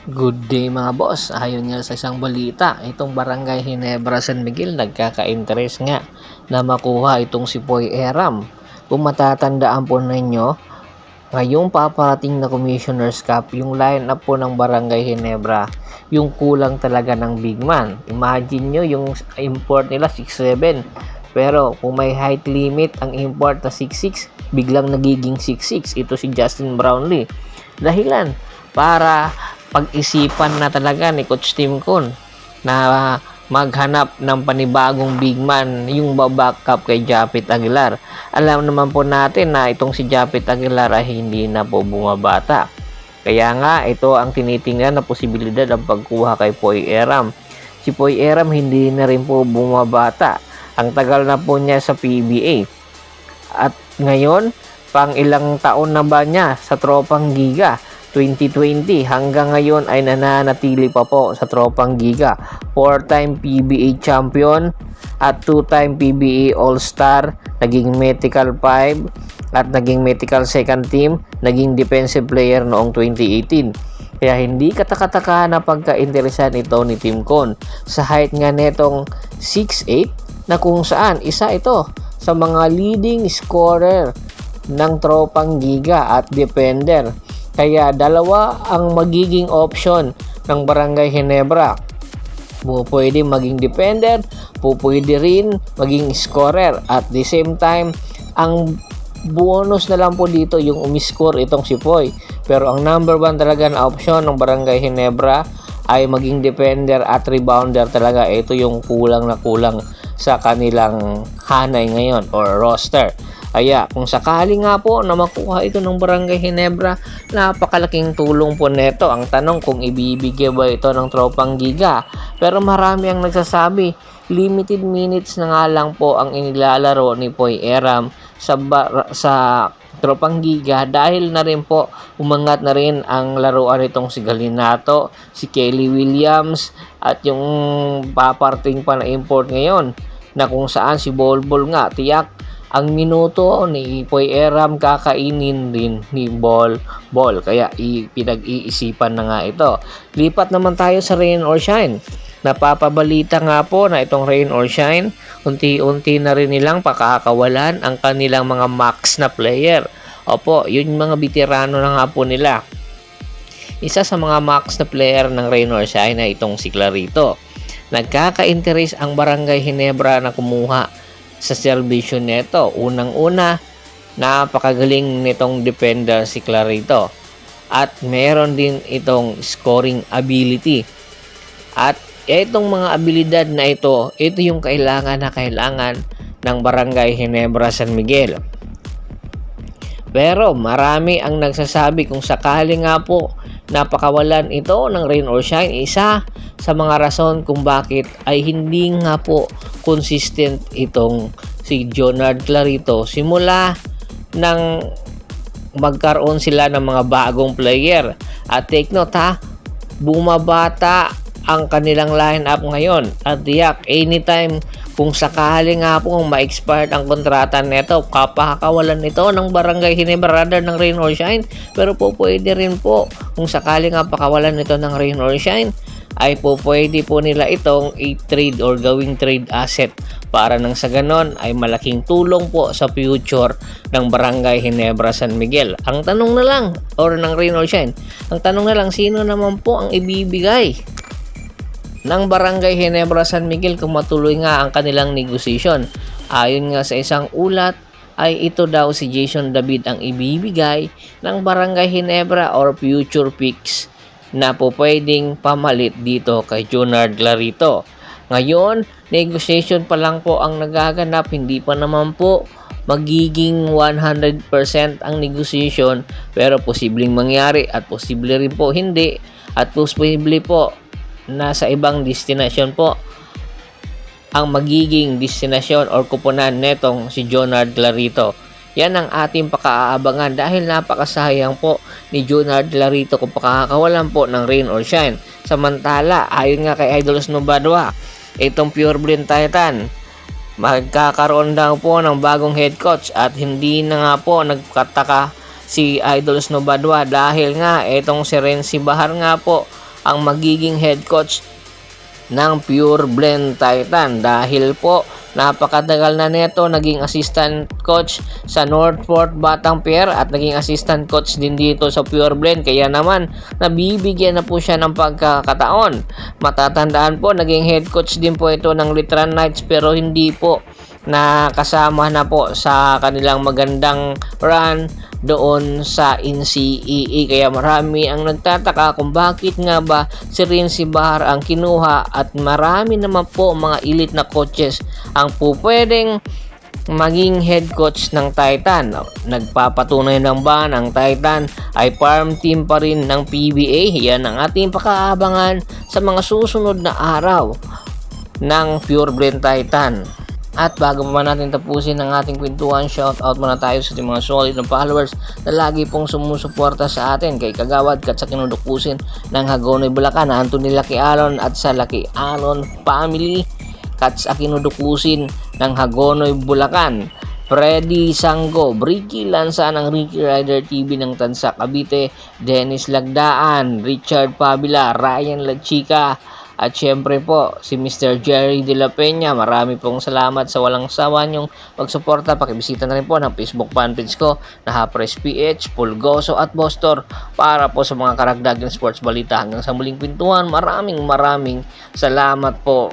Good day mga boss. Ayon nga sa isang balita, itong Barangay Ginebra San Miguel nagkaka-interes nga na makuha itong si Poy Eram. Kung matatandaan po ninyo, ngayong paparating na Commissioner's Cup, yung line-up po ng Barangay Ginebra, yung kulang talaga ng big man. Imagine nyo, yung import nila 6'7", pero kung may height limit ang import na 6'6", biglang nagiging 6'6". Ito si Justin Brownlee. Dahilan para pag-isipan na talaga ni Coach Tim Con na maghanap ng panibagong big man yung babackup kay Japit Aguilar. Alam naman po natin na itong si Japit Aguilar ay hindi na po bumabata. Kaya nga ito ang tinitingnan na posibilidad ng pagkuha kay Poy Eram. Si Poy Eram hindi na rin po bumabata. Ang tagal na po niya sa PBA. At ngayon, pang ilang taon na ba niya sa Tropang Giga? 2020 hanggang ngayon ay nananatili pa po sa Tropang Giga. 4-time PBA champion at 2-time PBA All-Star, naging Medical 5 at naging Medical second team, naging defensive player noong 2018. Kaya hindi katakataka na pagka-interesan ito ni Tim Con sa height nga netong 6'8", na kung saan isa ito sa mga leading scorer ng Tropang Giga at defender. Kaya dalawa ang magiging option ng Barangay Ginebra. Pwede maging defender, pwede rin maging scorer. At the same time, ang bonus na lang po dito yung umiscore itong si Poy. Pero ang number 1 talaga na option ng Barangay Ginebra ay maging defender at rebounder talaga. Ito yung kulang na kulang sa kanilang hanay ngayon or roster. Kaya kung sakali nga po na makuha ito ng Barangay Ginebra, napakalaking tulong po neto. Ang tanong kung ibibigay ba ito ng Tropang Giga. Pero marami ang nagsasabi, limited minutes na nga lang po ang inilalaro ni Poy Eram sa Tropang Giga dahil na rin po umangat na rin ang laruan nitong si Galinato, si Kelly Williams at yung paparting pa na import ngayon na kung saan si Bolbol nga tiyak ang minuto ni Poy Eram kakainin din ni Bol. Kaya pinag-iisipan na nga ito. Lipat naman tayo sa Rain or Shine. Napapabalita nga po na itong Rain or Shine, unti-unti na rin nilang pakakawalan ang kanilang mga max na player. Opo, yun mga veterano na nga po nila. Isa sa mga max na player ng Rain or Shine na itong si Clarito. Nagkaka-interes ang Barangay Ginebra na kumuha sa servisyo neto. Unang-una, napakagaling nitong defender si Clarito. At meron din itong scoring ability. At itong mga abilidad na ito yung kailangan ng Barangay Ginebra San Miguel. Pero marami ang nagsasabi kung sakali nga po napakawalan ito ng Rain or Shine, isa sa mga rason kung bakit ay hindi nga po consistent itong si Jonard Clarito simula nang magkaroon sila ng mga bagong player. At take note ha, bumabata ang kanilang lineup ngayon at tiyak anytime kung sakali nga po ma-expired ang kontrata neto, kapakawalan nito ng Barangay Ginebra rather ng Rain or Shine. Pero po pwede rin po kung sakali nga pakawalan nito ng Rain or Shine ay po pwede po nila itong i-trade or gawing trade asset para nang sa ganon ay malaking tulong po sa future ng Barangay Ginebra San Miguel. Ang tanong na lang, or ng Rain or Shine, ang tanong na lang, sino naman po ang ibibigay ng Barangay Ginebra San Miguel kung matuloy nga ang kanilang negotiation? Ayon nga sa isang ulat ay ito daw si Jason David ang ibibigay ng Barangay Ginebra or future picks na po pwedeng pamalit dito kay Jonard Clarito. Ngayon, negotiation pa lang po ang nagaganap, hindi pa naman po magiging 100% ang negotiation, pero posibleng mangyari at posible rin po hindi, at posible po nasa ibang destination po ang magiging destinasyon or kuponan netong si Jonard Clarito. Yan ang ating pakaaabangan dahil napakasayang po ni Jonard Clarito kung pakakawalan po ng Rain or Shine. Samantala, ayon nga kay Idol Snubadwa, itong Pure Blind Titan, magkakaroon daw po ng bagong head coach at hindi na nga po nagkataka si Idol Snubadwa dahil nga itong si Renzi Bahar nga po ang magiging head coach ng Pure Blend Titan dahil po napakatagal na neto naging assistant coach sa Northport Batang Pier at naging assistant coach din dito sa Pure Blend, kaya naman nabibigyan na po siya ng pagkakataon. Matatandaan po naging head coach din po ito ng Litran Knights pero hindi po nakasama na po sa kanilang magandang run doon sa NCAA, kaya marami ang nagtataka kung bakit nga ba si Rincy Bahar ang kinuha at marami naman po mga elite na coaches ang po pwedeng maging head coach ng Titan. Nagpapatunay ng ba ng Titan ay farm team pa rin ng PBA? Yan ang ating pakaabangan sa mga susunod na araw ng Pure Blend Titan. At bago pa natin tapusin ang ating kwentuhan, shoutout muna tayo sa ating mga solid na followers na lagi pong sumusuporta sa atin, kay Kagawad Kat sa kinudukusin ng Hagonoy Bulacan, Anthony Lucky Alon at sa Lucky Alon family, Kat sa kinudukusin ng Hagonoy Bulacan, Freddy Sanggo, Ricky Lanza ng Ricky Rider TV ng Tansa Cavite, Dennis Lagdaan, Richard Pabila, Ryan Lachica, at syempre po si Mr. Jerry De La Peña. Marami pong salamat sa walang sawa niyong pagsuporta. Pakibisita na rin po ng Facebook fanpage ko na Hapres PH, Pulgoso at Bostor para po sa mga karagdagang sports balita. Hanggang sa muling pintuan, maraming salamat po.